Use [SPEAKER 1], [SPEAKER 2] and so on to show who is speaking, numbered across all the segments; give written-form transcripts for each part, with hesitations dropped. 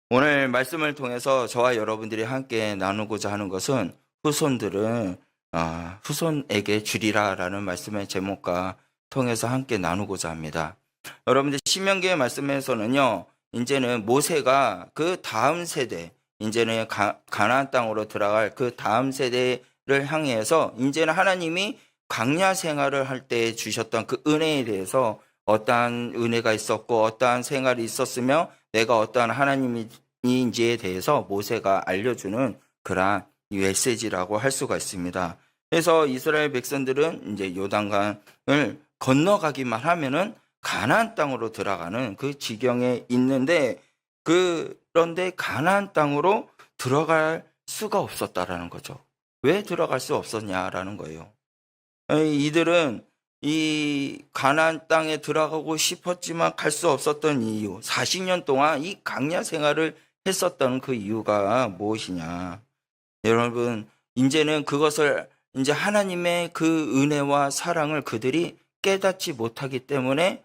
[SPEAKER 1] 오늘 말씀을 통해서 저와 여러분들이 함께 나누고자 하는 것은 후손들은 후손에게 주리라라는 말씀의 제목과 통해서 함께 나누고자 합니다. 여러분들 신명기의 말씀에서는요, 이제는 모세가 그 다음 세대, 이제는 가나안 땅으로 들어갈 그 다음 세대를 향해서 이제는 하나님이 광야 생활을 할 때 주셨던 그 은혜에 대해서 어떠한 은혜가 있었고 어떠한 생활이 있었으며 내가 어떠한 하나님인지에 대해서 모세가 알려주는 그러한 메시지라고 할 수가 있습니다. 그래서 이스라엘 백성들은 이제 요단강을 건너가기만 하면은 가나안 땅으로 들어가는 그 지경에 있는데, 그런데 가나안 땅으로 들어갈 수가 없었다라는 거죠. 왜 들어갈 수 없었냐라는 거예요. 이들은 이 가나안 땅에 들어가고 싶었지만 갈 수 없었던 이유, 40년 동안 이 광야 생활을 했었던 그 이유가 무엇이냐. 여러분, 이제는 그것을 이제 하나님의 그 은혜와 사랑을 그들이 깨닫지 못하기 때문에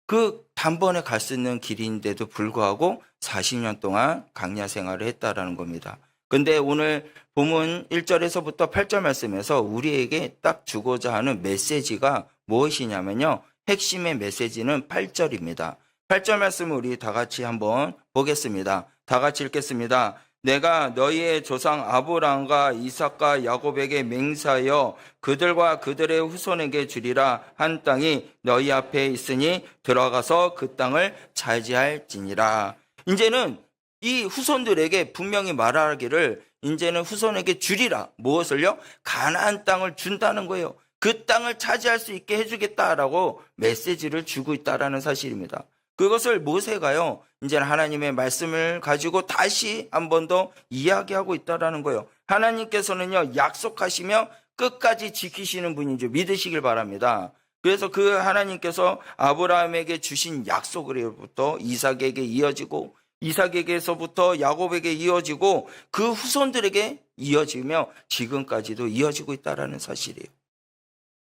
[SPEAKER 1] 그 단번에 갈 수 있는 길인데도 불구하고 40년 동안 광야 생활을 했다라는 겁니다. 근데 오늘 본문 1절에서부터 8절 말씀에서 우리에게 딱 주고자 하는 메시지가 무엇이냐면요, 핵심의 메시지는 8절입니다. 8절 말씀을 우리 다 같이 한번 보겠습니다. 다 같이 읽겠습니다. 내가 너희의 조상 아브라함과 이삭과 야곱에게 맹세하여 그들과 그들의 후손에게 주리라 한 땅이 너희 앞에 있으니 들어가서 그 땅을 차지할지니라. 이제는 이 후손들에게 분명히 말하기를 이제는 후손에게 주리라. 무엇을요? 가나안 땅을 준다는 거예요. 그 땅을 차지할 수 있게 해주겠다라고 메시지를 주고 있다라는 사실입니다. 그것을 모세가요, 이제는 하나님의 말씀을 가지고 다시 한 번 더 이야기하고 있다라는 거예요. 하나님께서는요, 약속하시며 끝까지 지키시는 분인 줄 믿으시길 바랍니다. 그래서 그 하나님께서 아브라함에게 주신 약속으로부터 이삭에게 이어지고, 이삭에게서부터 야곱에게 이어지고, 그 후손들에게 이어지며 지금까지도 이어지고 있다라는 사실이에요.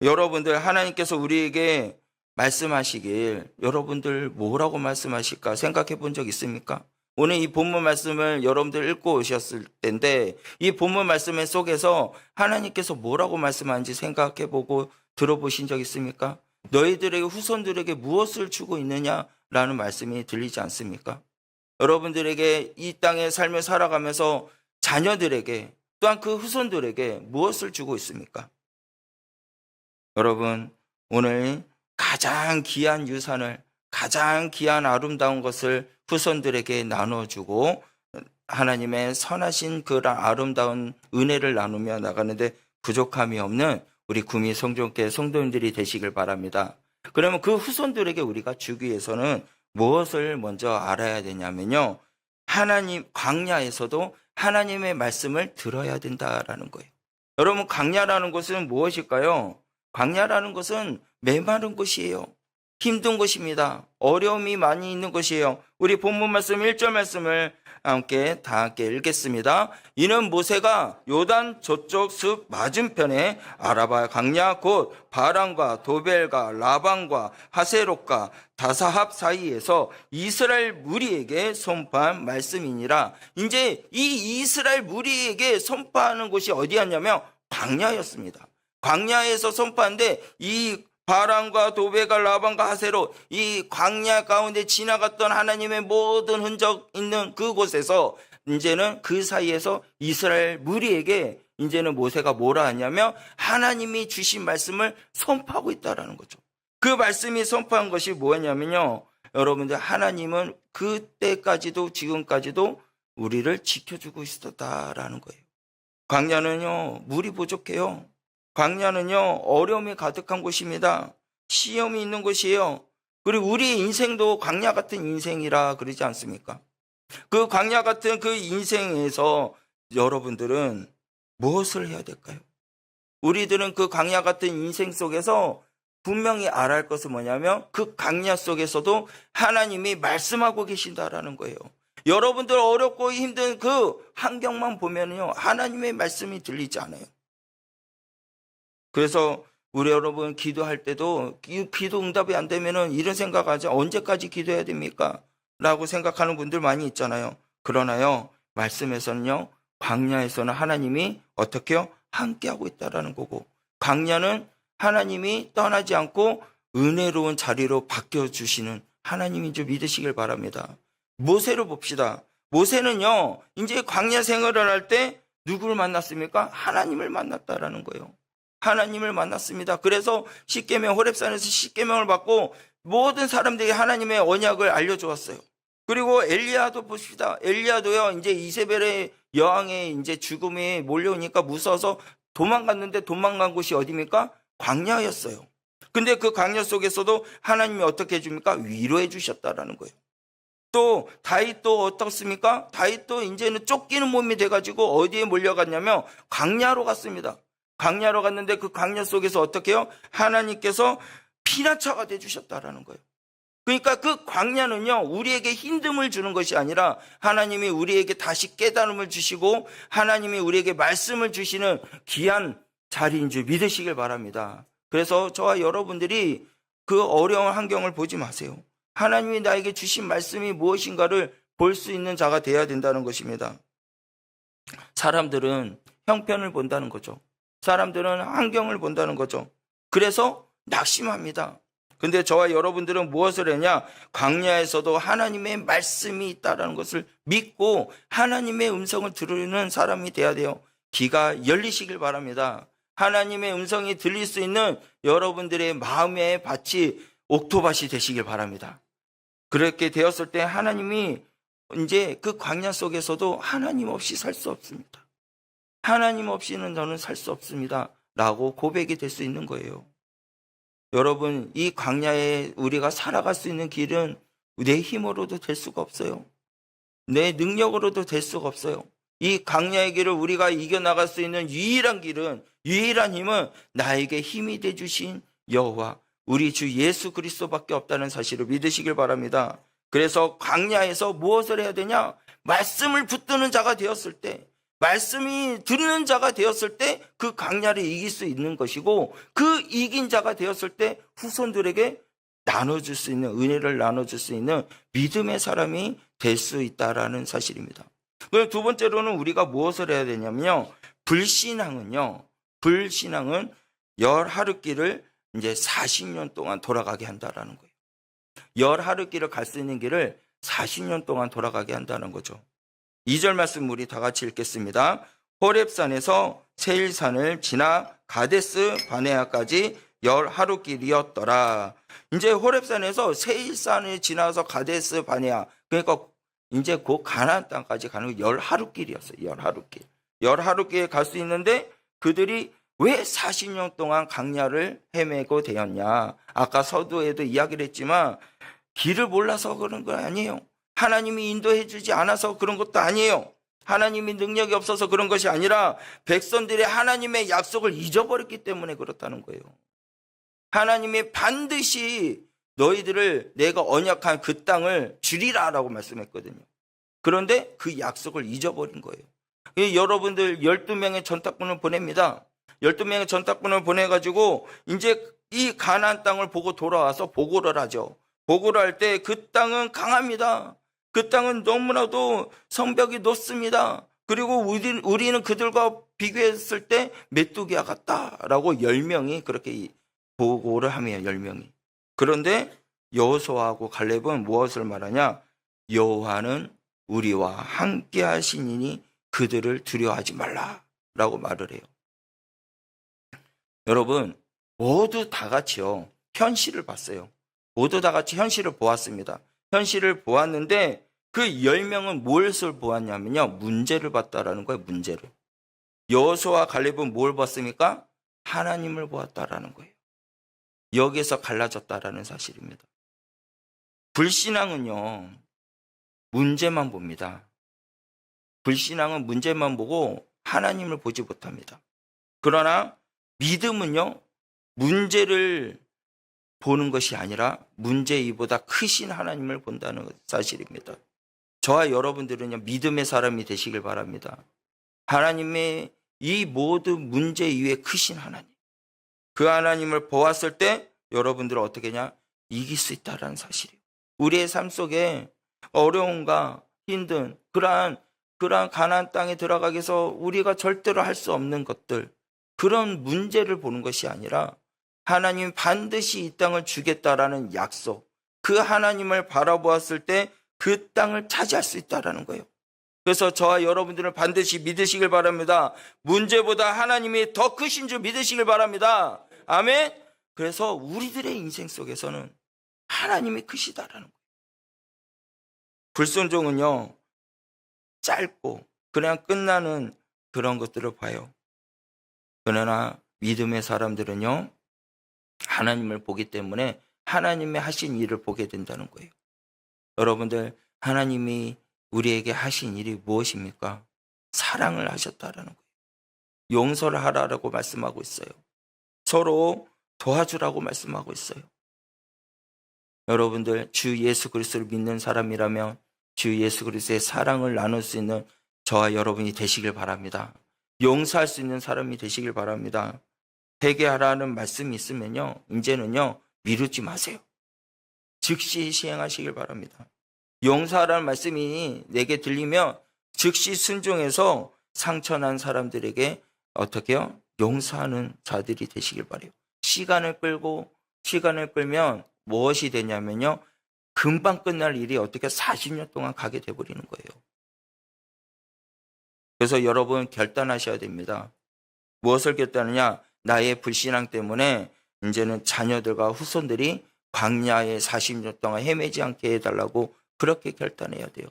[SPEAKER 1] 여러분들, 하나님께서 우리에게 말씀하시길 여러분들 뭐라고 말씀하실까 생각해 본 적 있습니까? 오늘 이 본문 말씀을 여러분들 읽고 오셨을 텐데, 이 본문 말씀 속에서 하나님께서 뭐라고 말씀하는지 생각해 보고 들어보신 적 있습니까? 너희들에게, 후손들에게 무엇을 주고 있느냐라는 말씀이 들리지 않습니까? 여러분들에게 이 땅의 삶을 살아가면서 자녀들에게, 또한 그 후손들에게 무엇을 주고 있습니까? 여러분, 오늘 가장 귀한 유산을, 가장 귀한 아름다운 것을 후손들에게 나눠주고 하나님의 선하신 그런 아름다운 은혜를 나누며 나가는데 부족함이 없는 우리 구미 성전교회 성도님들이 되시길 바랍니다. 그러면 그 후손들에게 우리가 주기 위해서는 무엇을 먼저 알아야 되냐면요, 하나님, 광야에서도 하나님의 말씀을 들어야 된다라는 거예요. 여러분, 광야라는 것은 무엇일까요? 광야라는 것은 메마른 곳이에요. 힘든 곳입니다. 어려움이 많이 있는 곳이에요. 우리 본문 말씀 1절 말씀을 다 함께 읽겠습니다. 이는 모세가 요단 저쪽 숲 맞은편에 아라바 광야 곧 바람과 도벨과 라반과 하세롯과 다사합 사이에서 이스라엘 무리에게 선포한 말씀이니라. 이제 이 이스라엘 무리에게 선포하는 곳이 어디였냐면 광야였습니다. 광야에서 선포한데, 이 바람과 도베가 라반과 하세로, 이 광야 가운데 지나갔던 하나님의 모든 흔적 있는 그곳에서 이제는 그 사이에서 이스라엘 무리에게 이제는 모세가 뭐라 하냐면 하나님이 주신 말씀을 선포하고 있다라는 거죠. 그 말씀이 선포한 것이 뭐냐면요, 여러분들, 하나님은 그때까지도 지금까지도 우리를 지켜주고 있었다라는 거예요. 광야는요, 물이 부족해요. 광야는요, 어려움이 가득한 곳입니다. 시험이 있는 곳이에요. 그리고 우리의 인생도 광야 같은 인생이라 그러지 않습니까? 그 광야 같은 그 인생에서 여러분들은 무엇을 해야 될까요? 우리들은 그 광야 같은 인생 속에서 분명히 알아야 할 것은 뭐냐면 그 광야 속에서도 하나님이 말씀하고 계신다라는 거예요. 여러분들 어렵고 힘든 그 환경만 보면요, 하나님의 말씀이 들리지 않아요. 그래서 우리 여러분 기도할 때도 기도 응답이 안 되면은 이런 생각하죠. 언제까지 기도해야 됩니까? 라고 생각하는 분들 많이 있잖아요. 그러나요, 말씀에서는요, 광야에서는 하나님이 어떻게요? 함께하고 있다라는 거고, 광야는 하나님이 떠나지 않고 은혜로운 자리로 바뀌어주시는 하나님인 줄 믿으시길 바랍니다. 모세를 봅시다. 모세는요, 이제 광야 생활을 할 때 누구를 만났습니까? 하나님을 만났다라는 거예요. 하나님을 만났습니다. 그래서 십계명, 호렙산에서 십계명을 받고 모든 사람들이 하나님의 언약을 알려주었어요. 그리고 엘리야도 봅시다. 엘리야도요, 이제 이세벨의 여왕의 이제 죽음이 몰려오니까 무서워서 도망갔는데 도망간 곳이 어디입니까? 광야였어요. 근데 그 광야 속에서도 하나님이 어떻게 해줍니까? 위로해 주셨다라는 거예요. 또 다윗도 어떻습니까? 다윗도 이제는 쫓기는 몸이 돼가지고 어디에 몰려갔냐면 광야로 갔습니다. 광야로 갔는데 그 광야 속에서 어떻게 해요? 하나님께서 피난처가 돼주셨다라는 거예요. 그러니까 그 광야는요, 우리에게 힘듦을 주는 것이 아니라 하나님이 우리에게 다시 깨달음을 주시고 하나님이 우리에게 말씀을 주시는 귀한 자리인 줄 믿으시길 바랍니다. 그래서 저와 여러분들이 그 어려운 환경을 보지 마세요. 하나님이 나에게 주신 말씀이 무엇인가를 볼 수 있는 자가 되어야 된다는 것입니다. 사람들은 형편을 본다는 거죠. 사람들은 환경을 본다는 거죠. 그래서 낙심합니다. 근데 저와 여러분들은 무엇을 했냐? 광야에서도 하나님의 말씀이 있다는 것을 믿고 하나님의 음성을 들으는 사람이 돼야 돼요. 귀가 열리시길 바랍니다. 하나님의 음성이 들릴 수 있는 여러분들의 마음의 밭이 옥토밭이 되시길 바랍니다. 그렇게 되었을 때 하나님이 이제 그 광야 속에서도 하나님 없이 살 수 없습니다. 하나님 없이는 저는 살 수 없습니다. 라고 고백이 될 수 있는 거예요. 여러분, 이 광야에 우리가 살아갈 수 있는 길은 내 힘으로도 될 수가 없어요. 내 능력으로도 될 수가 없어요. 이 광야의 길을 우리가 이겨나갈 수 있는 유일한 길은, 유일한 힘은 나에게 힘이 돼주신 여호와 우리 주 예수 그리스도밖에 없다는 사실을 믿으시길 바랍니다. 그래서 광야에서 무엇을 해야 되냐? 말씀을 붙드는 자가 되었을 때, 말씀이 듣는 자가 되었을 때 그 광야를 이길 수 있는 것이고, 그 이긴 자가 되었을 때 후손들에게 나눠줄 수 있는, 은혜를 나눠줄 수 있는 믿음의 사람이 될 수 있다라는 사실입니다. 그럼 두 번째로는 우리가 무엇을 해야 되냐면요, 불신앙은 열 하루길을 이제 40년 동안 돌아가게 한다라는 거예요. 열 하루길을 갈 수 있는 길을 40년 동안 돌아가게 한다는 거죠. 2절 말씀 우리 다 같이 읽겠습니다. 호렙산에서 세일산을 지나 가데스 바네아까지 열 하루길이었더라. 이제 호렙산에서 세일산을 지나서 가데스 바네아, 그러니까 이제 그 가나안 땅까지 가는 열 하루길이었어요. 열 하루길. 열 하루길에 갈 수 있는데 그들이 왜 40년 동안 광야를 헤매고 되었냐? 아까 서두에도 이야기를 했지만 길을 몰라서 그런 거 아니에요. 하나님이 인도해 주지 않아서 그런 것도 아니에요. 하나님이 능력이 없어서 그런 것이 아니라 백성들이 하나님의 약속을 잊어버렸기 때문에 그렇다는 거예요. 하나님이 반드시 너희들을 내가 언약한 그 땅을 주리라 라고 말씀했거든요. 그런데 그 약속을 잊어버린 거예요. 여러분들 12명의 전탁군을 보냅니다. 12명의 전탁군을 보내가지고 이제 이 가나안 땅을 보고 돌아와서 보고를 하죠. 보고를 할 때 그 땅은 강합니다. 그 땅은 너무나도 성벽이 높습니다. 그리고 우리는 그들과 비교했을 때 메뚜기와 같다라고 10명이 그렇게 보고를 하며 10명이. 그런데 여호수아하고 갈렙은 무엇을 말하냐? 여호와는 우리와 함께 하시니니 그들을 두려워하지 말라라고 말을 해요. 여러분, 모두 다 같이요, 현실을 봤어요. 모두 다 같이 현실을 보았습니다. 현실을 보았는데 그 10명은 무엇을 보았냐면요, 문제를 봤다라는 거예요. 문제를. 여호수아와 갈렙은 뭘 봤습니까? 하나님을 보았다라는 거예요. 여기에서 갈라졌다라는 사실입니다. 불신앙은요, 문제만 봅니다. 불신앙은 문제만 보고 하나님을 보지 못합니다. 그러나 믿음은요, 문제를 보는 것이 아니라 문제 이보다 크신 하나님을 본다는 사실입니다. 저와 여러분들은요, 믿음의 사람이 되시길 바랍니다. 하나님의 이 모든 문제 이외에 크신 하나님, 그 하나님을 보았을 때 여러분들은 어떻게 하냐? 이길 수 있다는 사실이에요. 우리의 삶 속에 어려움과 힘든 그러한 가나안 땅에 들어가기 위해서 우리가 절대로 할 수 없는 것들, 그런 문제를 보는 것이 아니라 하나님 반드시 이 땅을 주겠다라는 약속, 그 하나님을 바라보았을 때 그 땅을 차지할 수 있다라는 거예요. 그래서 저와 여러분들은 반드시 믿으시길 바랍니다. 문제보다 하나님이 더 크신 줄 믿으시길 바랍니다. 아멘. 그래서 우리들의 인생 속에서는 하나님이 크시다라는 거예요. 불순종은요, 짧고 그냥 끝나는 그런 것들을 봐요. 그러나 믿음의 사람들은요, 하나님을 보기 때문에 하나님의 하신 일을 보게 된다는 거예요. 여러분들, 하나님이 우리에게 하신 일이 무엇입니까? 사랑을 하셨다라는 거예요. 용서를 하라고 말씀하고 있어요. 서로 도와주라고 말씀하고 있어요. 여러분들, 주 예수 그리스도를 믿는 사람이라면 주 예수 그리스도의 사랑을 나눌 수 있는 저와 여러분이 되시길 바랍니다. 용서할 수 있는 사람이 되시길 바랍니다. 회개하라는 말씀이 있으면요, 이제는요, 미루지 마세요. 즉시 시행하시길 바랍니다. 용서하라는 말씀이 내게 들리면 즉시 순종해서 상처난 사람들에게 어떻게 해요? 용서하는 자들이 되시길 바라요. 시간을 끌면 무엇이 되냐면요, 금방 끝날 일이 어떻게 40년 동안 가게 돼버리는 거예요. 그래서 여러분 결단하셔야 됩니다. 무엇을 결단하냐? 나의 불신앙 때문에 이제는 자녀들과 후손들이 광야에 40년 동안 헤매지 않게 해달라고 그렇게 결단해야 돼요.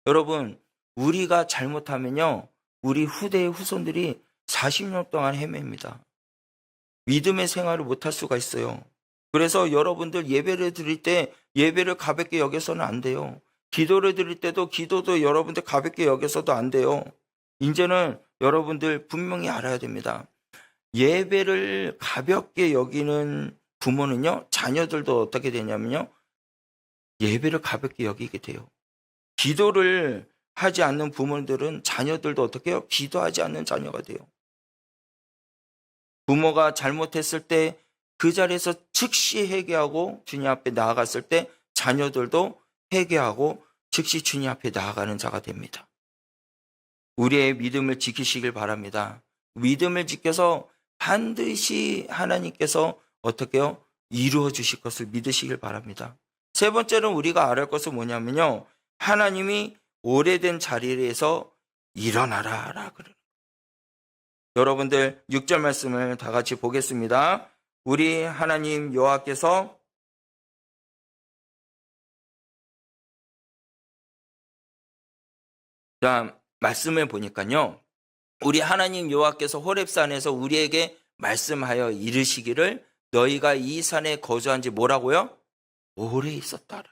[SPEAKER 1] 여러분, 우리가 잘못하면요, 우리 후대의 후손들이 40년 동안 헤맵니다. 믿음의 생활을 못할 수가 있어요. 그래서 여러분들 예배를 드릴 때 예배를 가볍게 여겨서는 안 돼요. 기도를 드릴 때도 기도도 여러분들 가볍게 여겨서도 안 돼요. 이제는 여러분들 분명히 알아야 됩니다. 예배를 가볍게 여기는 부모는요, 자녀들도 어떻게 되냐면요, 예배를 가볍게 여기게 돼요. 기도를 하지 않는 부모들은 자녀들도 어떻게 해요? 기도하지 않는 자녀가 돼요. 부모가 잘못했을 때 그 자리에서 즉시 회개하고 주님 앞에 나아갔을 때 자녀들도 회개하고 즉시 주님 앞에 나아가는 자가 됩니다. 우리의 믿음을 지키시길 바랍니다. 믿음을 지켜서 반드시 하나님께서 어떻게 해요? 이루어 주실 것을 믿으시길 바랍니다. 세 번째는 우리가 알아야 할 것은 뭐냐면요, 하나님이 오래된 자리에서 일어나라 그래요. 여러분들 6절 말씀을 다 같이 보겠습니다. 우리 하나님 여호와께서 자, 말씀을 보니까요, 우리 하나님 여호와께서 호렙산에서 우리에게 말씀하여 이르시기를 너희가 이 산에 거주한 지 뭐라고요? 오래 있었다.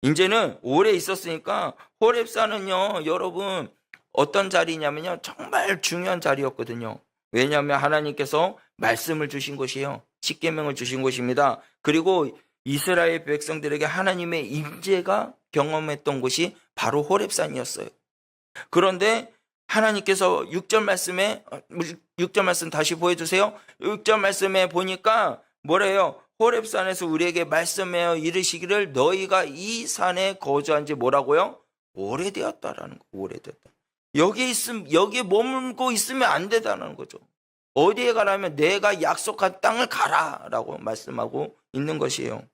[SPEAKER 1] 이제는 오래 있었으니까 호렙산은요, 여러분 어떤 자리냐면요, 정말 중요한 자리였거든요. 왜냐하면 하나님께서 말씀을 주신 곳이에요. 십계명을 주신 곳입니다. 그리고 이스라엘 백성들에게 하나님의 임재가 경험했던 곳이 바로 호렙산이었어요. 그런데 하나님께서 6절 말씀 다시 보여주세요. 6절 말씀에 보니까 뭐래요? 호렙산에서 우리에게 말씀하여 이르시기를 너희가 이 산에 거주한 지 뭐라고요? 오래되었다라는 거. 오래됐다. 여기에 머물고 있으면 안 되다는 거죠. 어디에 가라면 내가 약속한 땅을 가라라고 말씀하고 있는 것이에요.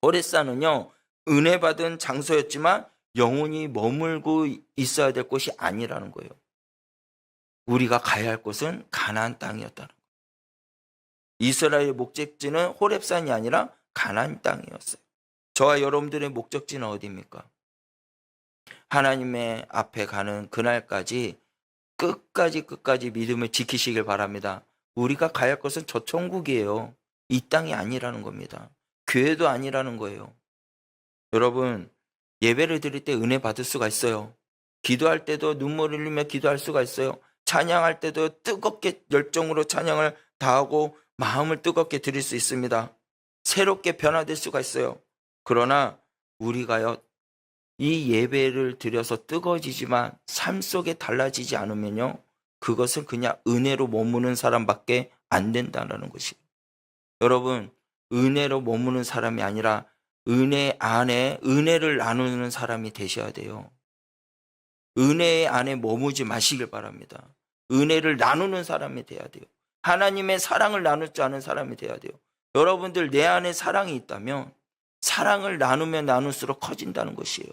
[SPEAKER 1] 호렙산은요, 은혜 받은 장소였지만 영원히 머물고 있어야 될 곳이 아니라는 거예요. 우리가 가야 할 곳은 가나안 땅이었다는 거예요. 이스라엘의 목적지는 호렙산이 아니라 가나안 땅이었어요. 저와 여러분들의 목적지는 어디입니까? 하나님의 앞에 가는 그날까지 끝까지 믿음을 지키시길 바랍니다. 우리가 가야 할 것은 저 천국이에요. 이 땅이 아니라는 겁니다. 교회도 아니라는 거예요. 여러분, 예배를 드릴 때 은혜 받을 수가 있어요. 기도할 때도 눈물을 흘리며 기도할 수가 있어요. 찬양할 때도 뜨겁게 열정으로 찬양을 다하고 마음을 뜨겁게 드릴 수 있습니다. 새롭게 변화될 수가 있어요. 그러나 우리가요, 이 예배를 드려서 뜨거워지지만 삶 속에 달라지지 않으면요, 그것은 그냥 은혜로 머무는 사람밖에 안 된다는 것이에요. 여러분, 은혜로 머무는 사람이 아니라 은혜 안에 은혜를 나누는 사람이 되셔야 돼요. 은혜 안에 머무지 마시길 바랍니다. 은혜를 나누는 사람이 돼야 돼요. 하나님의 사랑을 나눌 줄 아는 사람이 돼야 돼요. 여러분들 내 안에 사랑이 있다면 사랑을 나누면 나눌수록 커진다는 것이에요.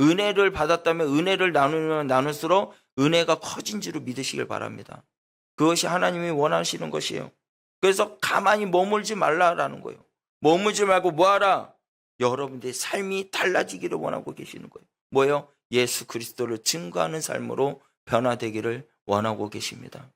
[SPEAKER 1] 은혜를 받았다면 은혜를 나누면 나눌수록 은혜가 커진 줄로 믿으시길 바랍니다. 그것이 하나님이 원하시는 것이에요. 그래서 가만히 머물지 말라라는 거예요. 머물지 말고 뭐하라? 여러분들의 삶이 달라지기를 원하고 계시는 거예요. 뭐예요? 예수 그리스도를 증거하는 삶으로 변화되기를 원하고 계십니다.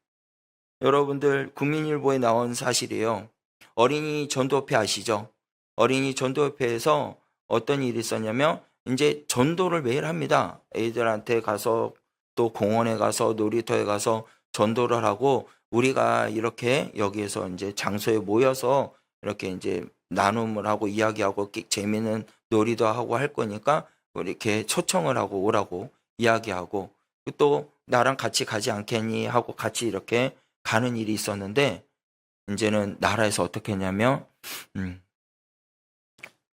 [SPEAKER 1] 여러분들 국민일보에 나온 사실이에요. 어린이 전도회 아시죠? 어린이 전도회에서 어떤 일이 있었냐면 이제 전도를 매일 합니다. 애들한테 가서 또 공원에 가서 놀이터에 가서 전도를 하고 우리가 이렇게 여기에서 이제 장소에 모여서 이렇게 이제 나눔을 하고 이야기하고 재미있는 놀이도 하고 할 거니까 이렇게 초청을 하고 오라고 이야기하고 또 나랑 같이 가지 않겠니 하고 같이 이렇게 가는 일이 있었는데 이제는 나라에서 어떻게 했냐면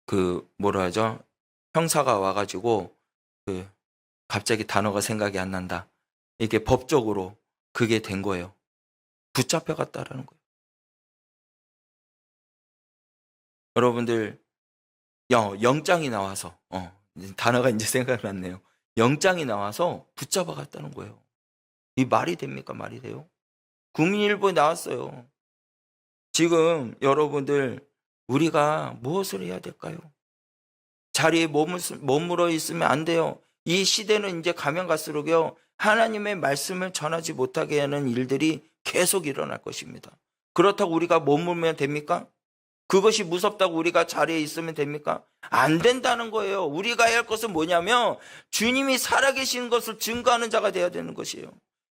[SPEAKER 1] 그 뭐라 하죠? 형사가 와가지고 그 갑자기 단어가 생각이 안 난다. 이게 법적으로 그게 된 거예요. 붙잡혀갔다라는 거예요. 여러분들 영장이 나와서 단어가 이제 생각났네요. 영장이 나와서 붙잡아갔다는 거예요. 이 말이 됩니까? 말이 돼요? 국민일보에 나왔어요. 지금 여러분들 우리가 무엇을 해야 될까요? 자리에 머물러 있으면 안 돼요. 이 시대는 이제 가면 갈수록요 하나님의 말씀을 전하지 못하게 하는 일들이 계속 일어날 것입니다. 그렇다고 우리가 머물면 됩니까? 그것이 무섭다고 우리가 자리에 있으면 됩니까? 안 된다는 거예요. 우리가 해야 할 것은 뭐냐면 주님이 살아계신 것을 증거하는 자가 되어야 되는 것이에요.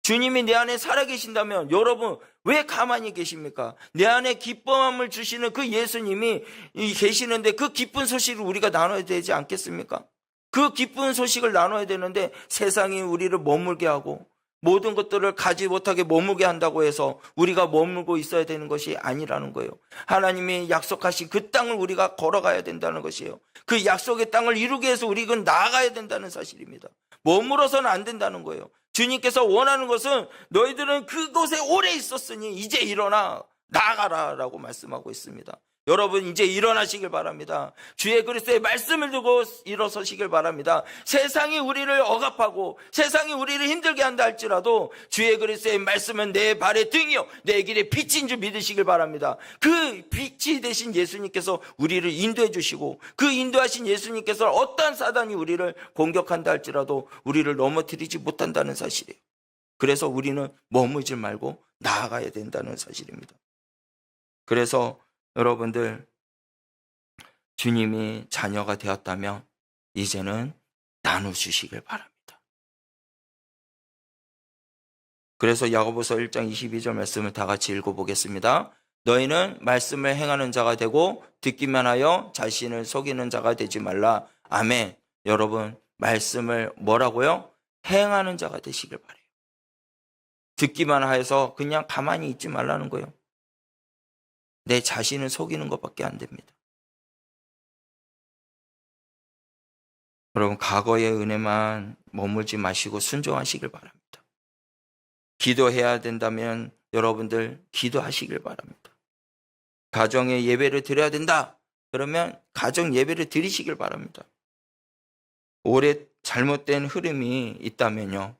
[SPEAKER 1] 주님이 내 안에 살아계신다면 여러분 왜 가만히 계십니까? 내 안에 기쁨을 주시는 그 예수님이 계시는데 그 기쁜 소식을 우리가 나눠야 되지 않겠습니까? 그 기쁜 소식을 나눠야 되는데 세상이 우리를 머물게 하고 모든 것들을 가지 못하게 머물게 한다고 해서 우리가 머물고 있어야 되는 것이 아니라는 거예요. 하나님이 약속하신 그 땅을 우리가 걸어가야 된다는 것이에요. 그 약속의 땅을 이루기 위해서 우리는 나아가야 된다는 사실입니다. 머물어서는 안 된다는 거예요. 주님께서 원하는 것은 너희들은 그곳에 오래 있었으니 이제 일어나 나아가라 라고 말씀하고 있습니다. 여러분 이제 일어나시길 바랍니다. 주의 그리스도의 말씀을 두고 일어서시길 바랍니다. 세상이 우리를 억압하고 세상이 우리를 힘들게 한다 할지라도 주의 그리스도의 말씀은 내 발의 등이요 내 길의 빛인 줄 믿으시길 바랍니다. 그 빛이 되신 예수님께서 우리를 인도해 주시고 그 인도하신 예수님께서 어떠한 사단이 우리를 공격한다 할지라도 우리를 넘어뜨리지 못한다는 사실이에요. 그래서 우리는 머물지 말고 나아가야 된다는 사실입니다. 그래서 여러분들 주님이 자녀가 되었다면 이제는 나눠주시길 바랍니다. 그래서 야고보서 1장 22절 말씀을 다 같이 읽어보겠습니다. 너희는 말씀을 행하는 자가 되고 듣기만 하여 자신을 속이는 자가 되지 말라. 아멘. 여러분 말씀을 뭐라고요? 행하는 자가 되시길 바라요. 듣기만 해서 그냥 가만히 있지 말라는 거예요. 내 자신을 속이는 것밖에 안 됩니다. 여러분 과거의 은혜만 머물지 마시고 순종하시길 바랍니다. 기도해야 된다면 여러분들 기도하시길 바랍니다. 가정에 예배를 드려야 된다. 그러면 가정 예배를 드리시길 바랍니다. 오래 잘못된 흐름이 있다면요.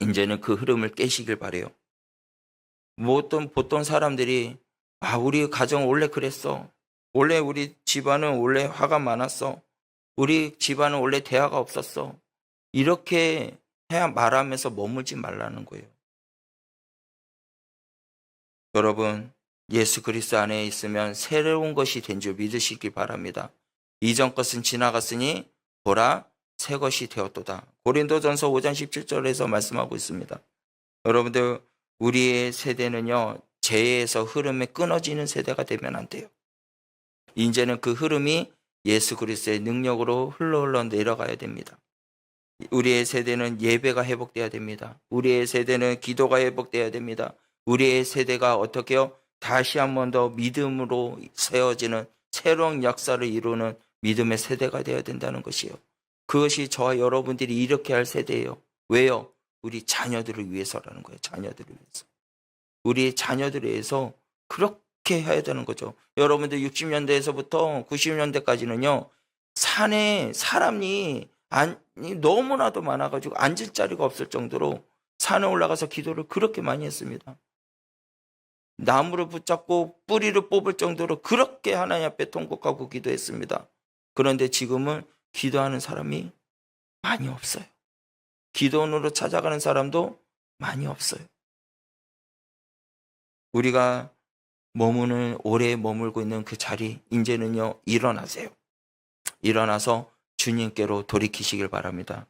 [SPEAKER 1] 이제는 그 흐름을 깨시길 바라요. 보통 사람들이 우리 가정 원래 그랬어. 원래 우리 집안은 원래 화가 많았어. 우리 집안은 원래 대화가 없었어. 이렇게 해야 말하면서 머물지 말라는 거예요. 여러분 예수 그리스도 안에 있으면 새로운 것이 된 줄 믿으시기 바랍니다. 이전 것은 지나갔으니 보라 새 것이 되었도다. 고린도전서 5장 17절에서 말씀하고 있습니다. 여러분들 우리의 세대는요. 죄에서 흐름에 끊어지는 세대가 되면 안 돼요. 이제는 그 흐름이 예수 그리스도의 능력으로 흘러 내려가야 됩니다. 우리의 세대는 예배가 회복돼야 됩니다. 우리의 세대는 기도가 회복돼야 됩니다. 우리의 세대가 어떻게요? 다시 한 번 더 믿음으로 세워지는 새로운 역사를 이루는 믿음의 세대가 되어야 된다는 것이요. 그것이 저와 여러분들이 이렇게 할 세대예요. 왜요? 우리 자녀들을 위해서라는 거예요. 자녀들을 위해서. 우리 자녀들을 위해서 그렇게 해야 되는 거죠. 여러분들 60년대에서부터 90년대까지는요. 산에 사람이 너무나도 많아가지고 앉을 자리가 없을 정도로 산에 올라가서 기도를 그렇게 많이 했습니다. 나무를 붙잡고 뿌리를 뽑을 정도로 그렇게 하나님 앞에 통곡하고 기도했습니다. 그런데 지금은 기도하는 사람이 많이 없어요. 기도원으로 찾아가는 사람도 많이 없어요. 우리가 오래 머물고 있는 그 자리, 이제는요, 일어나세요. 일어나서 주님께로 돌이키시길 바랍니다.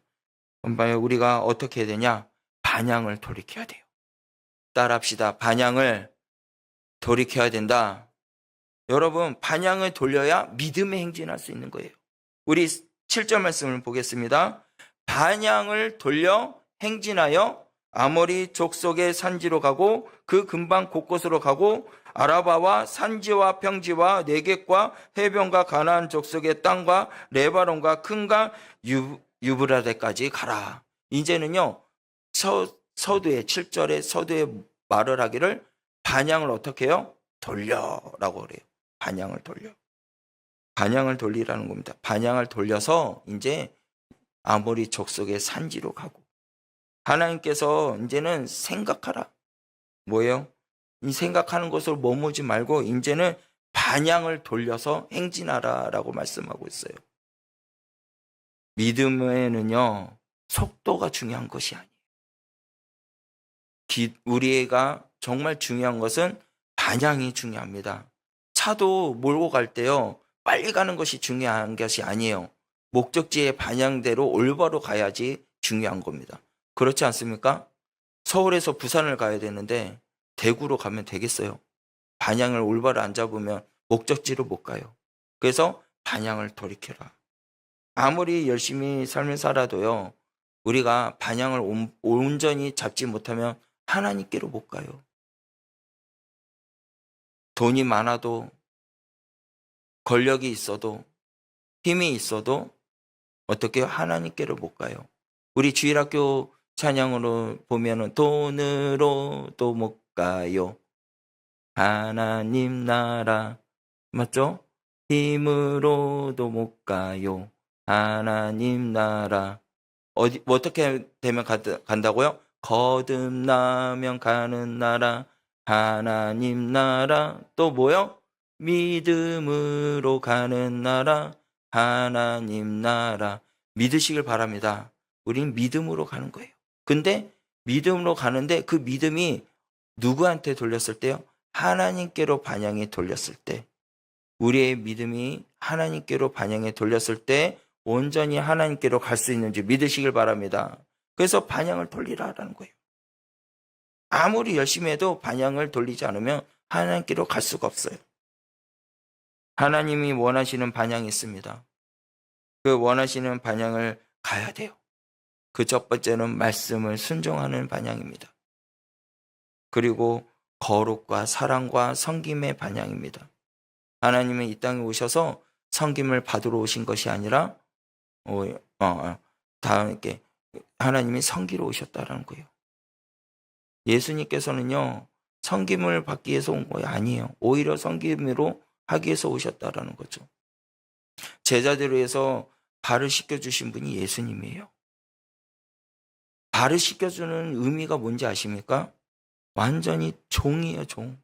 [SPEAKER 1] 우리가 어떻게 해야 되냐? 반향을 돌이켜야 돼요. 따라합시다. 반향을 돌이켜야 된다. 여러분, 반향을 돌려야 믿음의 행진할 수 있는 거예요. 우리 7절 말씀을 보겠습니다. 반향을 돌려 행진하여 아모리 족속의 산지로 가고 그 근방 곳곳으로 가고 아라바와 산지와 평지와 네겝과 해변과 가나안 족속의 땅과 레바논과 큰강 유브라데까지 가라. 이제는요, 서두에 7절에 서두에 말을 하기를 반향을 어떻게 해요? 돌려라고 그래요. 반향을 돌려. 반향을 돌리라는 겁니다. 반향을 돌려서 이제 아모리 족속의 산지로 가고, 하나님께서 이제는 생각하라. 뭐예요? 이 생각하는 것으로 머무지 말고 이제는 반향을 돌려서 행진하라라고 말씀하고 있어요. 믿음에는요, 속도가 중요한 것이 아니에요. 우리가 정말 중요한 것은 반향이 중요합니다. 차도 몰고 갈 때요, 빨리 가는 것이 중요한 것이 아니에요. 목적지의 반향대로 올바로 가야지 중요한 겁니다. 그렇지 않습니까? 서울에서 부산을 가야 되는데 대구로 가면 되겠어요? 반향을 올바로 안 잡으면 목적지로 못 가요. 그래서 반향을 돌이켜라. 아무리 열심히 삶을 살아도요, 우리가 반향을 온전히 잡지 못하면 하나님께로 못 가요. 돈이 많아도, 권력이 있어도, 힘이 있어도 어떻게 하나님께로 못 가요. 우리 주일학교 찬양으로 보면은 돈으로도 못 가요. 하나님 나라. 맞죠? 힘으로도 못 가요. 하나님 나라. 어떻게 되면 간다고요? 거듭나면 가는 나라. 하나님 나라. 또 뭐요? 믿음으로 가는 나라. 하나님 나라. 믿으시길 바랍니다. 우린 믿음으로 가는 거예요. 근데 믿음으로 가는데 그 믿음이 누구한테 돌렸을 때요? 하나님께로 반향이 돌렸을 때. 우리의 믿음이 하나님께로 반향이 돌렸을 때 온전히 하나님께로 갈 수 있는지 믿으시길 바랍니다. 그래서 반향을 돌리라라는 거예요. 아무리 열심히 해도 반향을 돌리지 않으면 하나님께로 갈 수가 없어요. 하나님이 원하시는 반향이 있습니다. 그 원하시는 반향을 가야 돼요. 그 첫 번째는 말씀을 순종하는 반향입니다. 그리고 거룩과 사랑과 섬김의 반향입니다. 하나님은 이 땅에 오셔서 섬김을 받으러 오신 것이 아니라 이렇게 하나님이 섬기러 오셨다는 거예요. 예수님께서는요, 섬김을 받기 위해서 온 거예요? 아니에요. 오히려 섬김으로 하기 위해서 오셨다라는 거죠. 제자들을 위해서 발을 씻겨주신 분이 예수님이에요. 발을 씻겨주는 의미가 뭔지 아십니까? 완전히 종이에요, 종.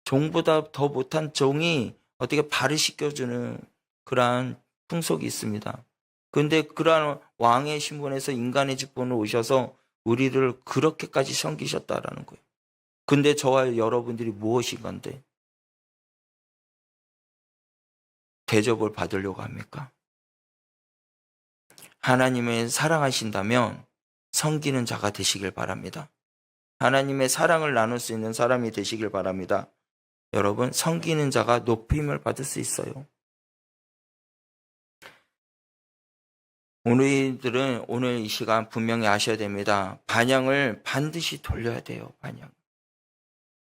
[SPEAKER 1] 종보다 더 못한 종이 어떻게 발을 씻겨주는 그러한 풍속이 있습니다. 그런데 그러한 왕의 신분에서 인간의 직분으로 오셔서 우리를 그렇게까지 섬기셨다라는 거예요. 근데 저와 여러분들이 무엇인 건데 대접을 받으려고 합니까? 하나님을 사랑하신다면 섬기는 자가 되시길 바랍니다. 하나님의 사랑을 나눌 수 있는 사람이 되시길 바랍니다. 여러분, 섬기는 자가 높임을 받을 수 있어요. 우리들은 오늘 이 시간 분명히 아셔야 됩니다. 반향을 반드시 돌려야 돼요. 반향.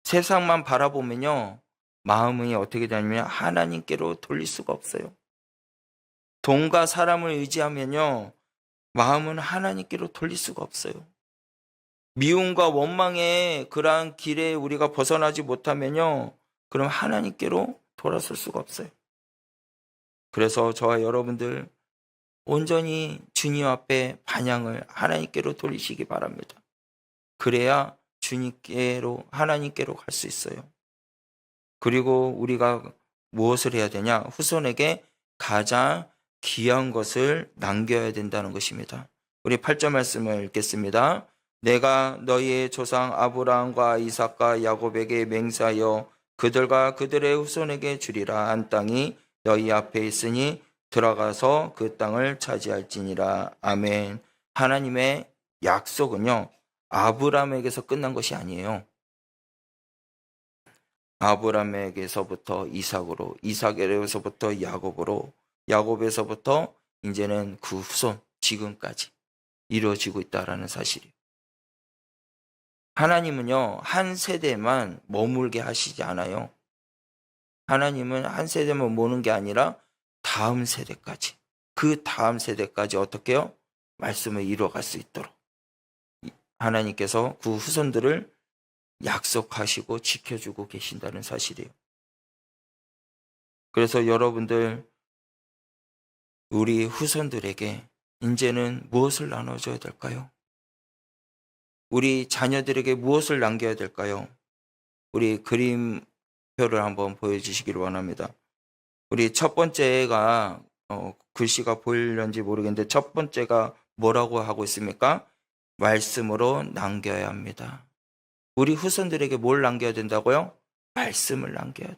[SPEAKER 1] 세상만 바라보면요, 마음이 어떻게 되냐면 하나님께로 돌릴 수가 없어요. 돈과 사람을 의지하면요, 마음은 하나님께로 돌릴 수가 없어요. 미움과 원망의 그러한 길에 우리가 벗어나지 못하면요, 그럼 하나님께로 돌아설 수가 없어요. 그래서 저와 여러분들 온전히 주님 앞에 반향을 하나님께로 돌리시기 바랍니다. 그래야 주님께로, 하나님께로 갈 수 있어요. 그리고 우리가 무엇을 해야 되냐? 후손에게 가장 귀한 것을 남겨야 된다는 것입니다. 우리 8절 말씀을 읽겠습니다. 내가 너희의 조상 아브라함과 이삭과 야곱에게 맹세하여 그들과 그들의 후손에게 주리라 한 땅이 너희 앞에 있으니 들어가서 그 땅을 차지할지니라. 아멘. 하나님의 약속은요, 아브라함에게서 끝난 것이 아니에요. 아브라함에게서부터 이삭으로, 이삭에게서부터 야곱으로, 야곱에서부터 이제는 그 후손, 지금까지 이루어지고 있다라는 사실이에요. 하나님은요, 한 세대만 머물게 하시지 않아요. 하나님은 한 세대만 모는 게 아니라 다음 세대까지, 그 다음 세대까지 어떻게 해요? 말씀을 이루어갈 수 있도록 하나님께서 그 후손들을 약속하시고 지켜주고 계신다는 사실이에요. 그래서 여러분들, 우리 후손들에게 이제는 무엇을 나눠줘야 될까요? 우리 자녀들에게 무엇을 남겨야 될까요? 우리 그림표를 한번 보여주시기를 원합니다. 우리 첫 번째가 글씨가 보이려는지 모르겠는데 첫 번째가 뭐라고 하고 있습니까? 말씀으로 남겨야 합니다. 우리 후손들에게 뭘 남겨야 된다고요? 말씀을 남겨야 돼요.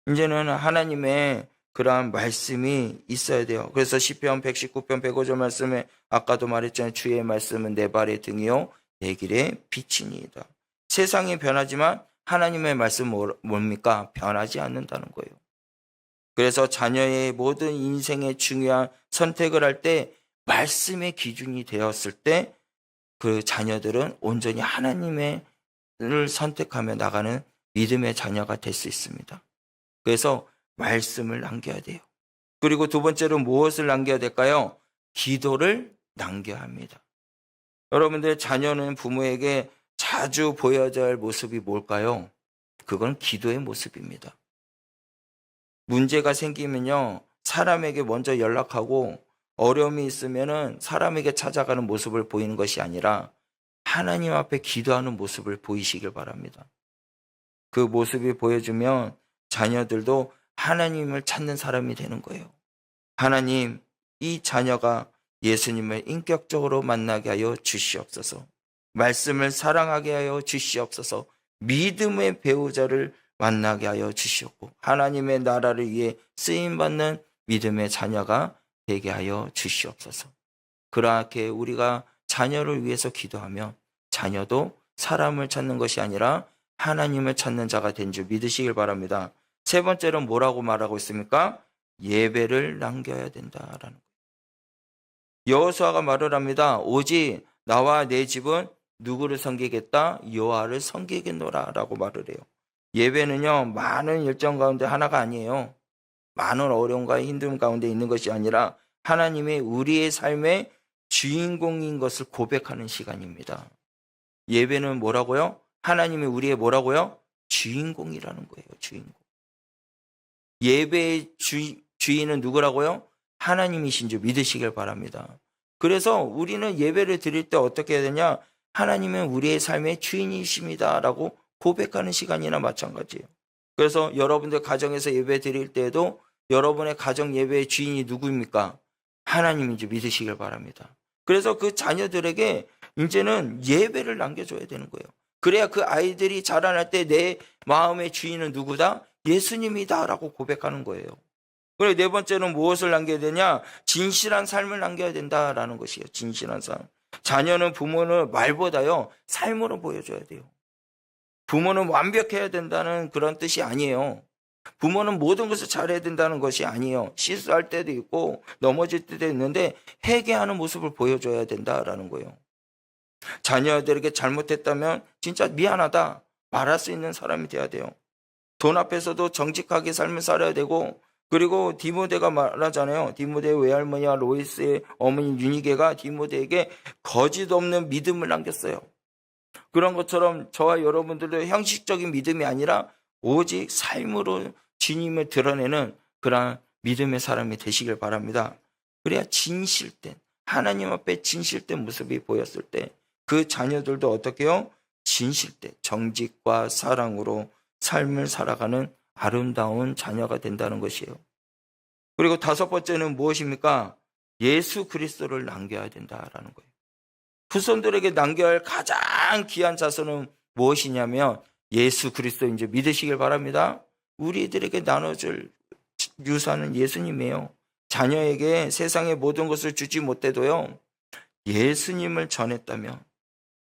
[SPEAKER 1] 이제는 하나님의 그러한 말씀이 있어야 돼요. 그래서 시편 119편 105절 말씀에 아까도 말했잖아요. 주의 말씀은 내 발의 등이요 내 길의 빛이니이다. 세상이 변하지만 하나님의 말씀은 뭡니까? 변하지 않는다는 거예요. 그래서 자녀의 모든 인생의 중요한 선택을 할 때 말씀의 기준이 되었을 때 그 자녀들은 온전히 하나님을 선택하며 나가는 믿음의 자녀가 될 수 있습니다. 그래서 말씀을 남겨야 돼요. 그리고 두 번째로 무엇을 남겨야 될까요? 기도를 남겨야 합니다. 여러분들, 자녀는 부모에게 자주 보여줘야 할 모습이 뭘까요? 그건 기도의 모습입니다. 문제가 생기면요, 사람에게 먼저 연락하고 어려움이 있으면은 사람에게 찾아가는 모습을 보이는 것이 아니라 하나님 앞에 기도하는 모습을 보이시길 바랍니다. 그 모습이 보여주면 자녀들도 하나님을 찾는 사람이 되는 거예요. 하나님, 이 자녀가 예수님을 인격적으로 만나게 하여 주시옵소서. 말씀을 사랑하게 하여 주시옵소서. 믿음의 배우자를 만나게 하여 주시옵고 하나님의 나라를 위해 쓰임받는 믿음의 자녀가 되게 하여 주시옵소서. 그렇게 우리가 자녀를 위해서 기도하면 자녀도 사람을 찾는 것이 아니라 하나님을 찾는 자가 된 줄 믿으시길 바랍니다. 세 번째로 뭐라고 말하고 있습니까? 예배를 남겨야 된다라는 거예요. 여호수아가 말을 합니다. 오직 나와 내 집은 누구를 섬기겠다? 여호와를 섬기겠노라 라고 말을 해요. 예배는요, 많은 일정 가운데 하나가 아니에요. 많은 어려움과 힘듦 가운데 있는 것이 아니라 하나님이 우리의 삶의 주인공인 것을 고백하는 시간입니다. 예배는 뭐라고요? 하나님이 우리의 뭐라고요? 주인공이라는 거예요. 주인공. 예배의 주인은 누구라고요? 하나님이신 줄 믿으시길 바랍니다. 그래서 우리는 예배를 드릴 때 어떻게 해야 되냐? 하나님은 우리의 삶의 주인이십니다 라고 고백하는 시간이나 마찬가지예요. 그래서 여러분들 가정에서 예배 드릴 때에도 여러분의 가정 예배의 주인이 누구입니까? 하나님인 줄 믿으시길 바랍니다. 그래서 그 자녀들에게 이제는 예배를 남겨줘야 되는 거예요. 그래야 그 아이들이 자라날 때 내 마음의 주인은 누구다? 예수님이다 라고 고백하는 거예요. 그리고 네 번째는 무엇을 남겨야 되냐? 진실한 삶을 남겨야 된다라는 것이에요. 진실한 삶. 자녀는 부모는 말보다요, 삶으로 보여줘야 돼요. 부모는 완벽해야 된다는 그런 뜻이 아니에요. 부모는 모든 것을 잘해야 된다는 것이 아니에요. 실수할 때도 있고 넘어질 때도 있는데 회개하는 모습을 보여줘야 된다라는 거예요. 자녀들에게 잘못했다면 진짜 미안하다 말할 수 있는 사람이 돼야 돼요. 돈 앞에서도 정직하게 삶을 살아야 되고 그리고 디모데가 말하잖아요. 디모데의 외할머니와 로이스의 어머니 유니게가 디모데에게 거짓 없는 믿음을 남겼어요. 그런 것처럼 저와 여러분들도 형식적인 믿음이 아니라 오직 삶으로 주님을 드러내는 그러한 믿음의 사람이 되시길 바랍니다. 그래야 진실된, 하나님 앞에 진실된 모습이 보였을 때 그 자녀들도 어떻게 해요? 진실된 정직과 사랑으로 삶을 살아가는 아름다운 자녀가 된다는 것이에요. 그리고 다섯 번째는 무엇입니까? 예수 그리스도를 남겨야 된다라는 거예요. 후손들에게 남겨야 할 가장 귀한 자손은 무엇이냐면 예수 그리스도 이제 믿으시길 바랍니다. 우리들에게 나눠줄 유산은 예수님이에요. 자녀에게 세상의 모든 것을 주지 못해도요, 예수님을 전했다면,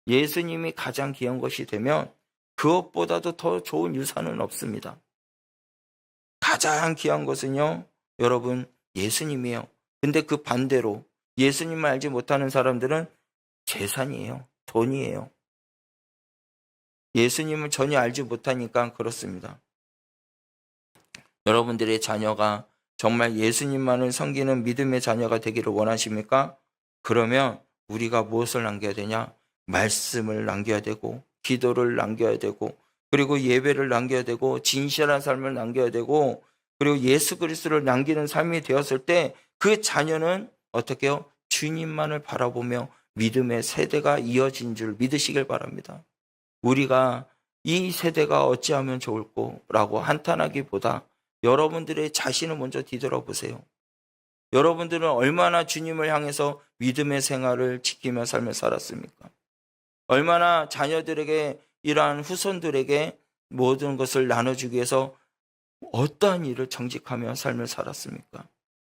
[SPEAKER 1] 예수님이 가장 귀한 것이 되면 그것보다도 더 좋은 유산은 없습니다. 가장 귀한 것은요, 여러분, 예수님이에요. 근데 그 반대로 예수님을 알지 못하는 사람들은 재산이에요. 돈이에요. 예수님을 전혀 알지 못하니까 그렇습니다. 여러분들의 자녀가 정말 예수님만을 섬기는 믿음의 자녀가 되기를 원하십니까? 그러면 우리가 무엇을 남겨야 되냐? 말씀을 남겨야 되고, 기도를 남겨야 되고, 그리고 예배를 남겨야 되고, 진실한 삶을 남겨야 되고, 그리고 예수 그리스도를 남기는 삶이 되었을 때 그 자녀는 어떻게 해요? 주님만을 바라보며 믿음의 세대가 이어진 줄 믿으시길 바랍니다. 우리가 이 세대가 어찌하면 좋을꼬라고 한탄하기보다 여러분들의 자신을 먼저 뒤돌아보세요. 여러분들은 얼마나 주님을 향해서 믿음의 생활을 지키며 삶을 살았습니까? 얼마나 자녀들에게, 이러한 후손들에게 모든 것을 나눠주기 위해서 어떠한 일을 정직하며 삶을 살았습니까?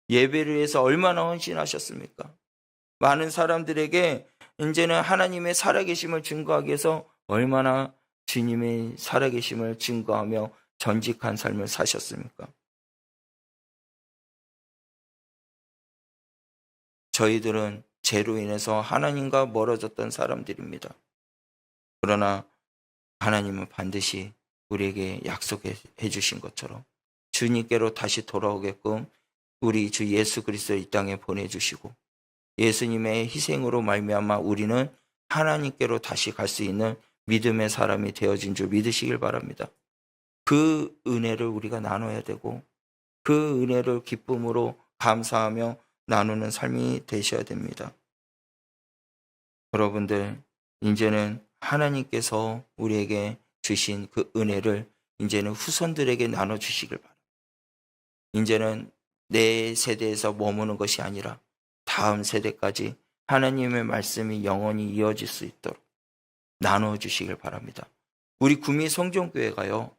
[SPEAKER 1] 예배를 위해서 얼마나 헌신하셨습니까? 많은 사람들에게 이제는 하나님의 살아계심을 증거하기 위해서 얼마나 주님의 살아계심을 증거하며 전직한 삶을 사셨습니까? 저희들은 죄로 인해서 하나님과 멀어졌던 사람들입니다. 그러나 하나님은 반드시 우리에게 약속해 주신 것처럼 주님께로 다시 돌아오게끔 우리 주 예수 그리스도 이 땅에 보내주시고, 예수님의 희생으로 말미암아 우리는 하나님께로 다시 갈 수 있는 믿음의 사람이 되어진 줄 믿으시길 바랍니다. 그 은혜를 우리가 나눠야 되고, 그 은혜를 기쁨으로 감사하며 나누는 삶이 되셔야 됩니다. 여러분들, 이제는 하나님께서 우리에게 주신 그 은혜를 이제는 후손들에게 나눠주시길 바랍니다. 이제는 내 세대에서 머무는 것이 아니라 다음 세대까지 하나님의 말씀이 영원히 이어질 수 있도록 나눠주시길 바랍니다. 우리 구미 성전교회가요,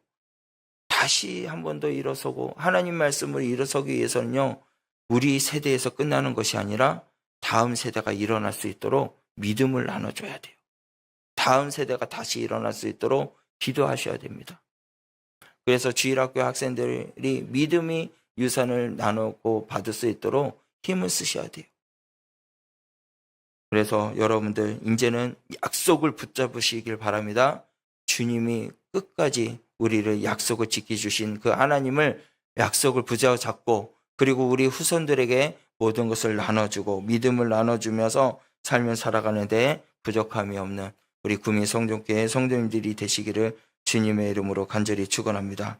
[SPEAKER 1] 다시 한 번 더 일어서고 하나님 말씀을 일어서기 위해서는요, 우리 세대에서 끝나는 것이 아니라 다음 세대가 일어날 수 있도록 믿음을 나눠줘야 돼요. 다음 세대가 다시 일어날 수 있도록 기도하셔야 됩니다. 그래서 주일학교 학생들이 믿음이 유산을 나누고 받을 수 있도록 힘을 쓰셔야 돼요. 그래서 여러분들 이제는 약속을 붙잡으시길 바랍니다. 주님이 끝까지 우리를 약속을 지켜주신 그 하나님을 약속을 붙잡고, 그리고 우리 후손들에게 모든 것을 나눠주고 믿음을 나눠주면서 삶을 살아가는 데 부족함이 없는 우리 구미 성전교회 성도님들이 되시기를 주님의 이름으로 간절히 축원합니다.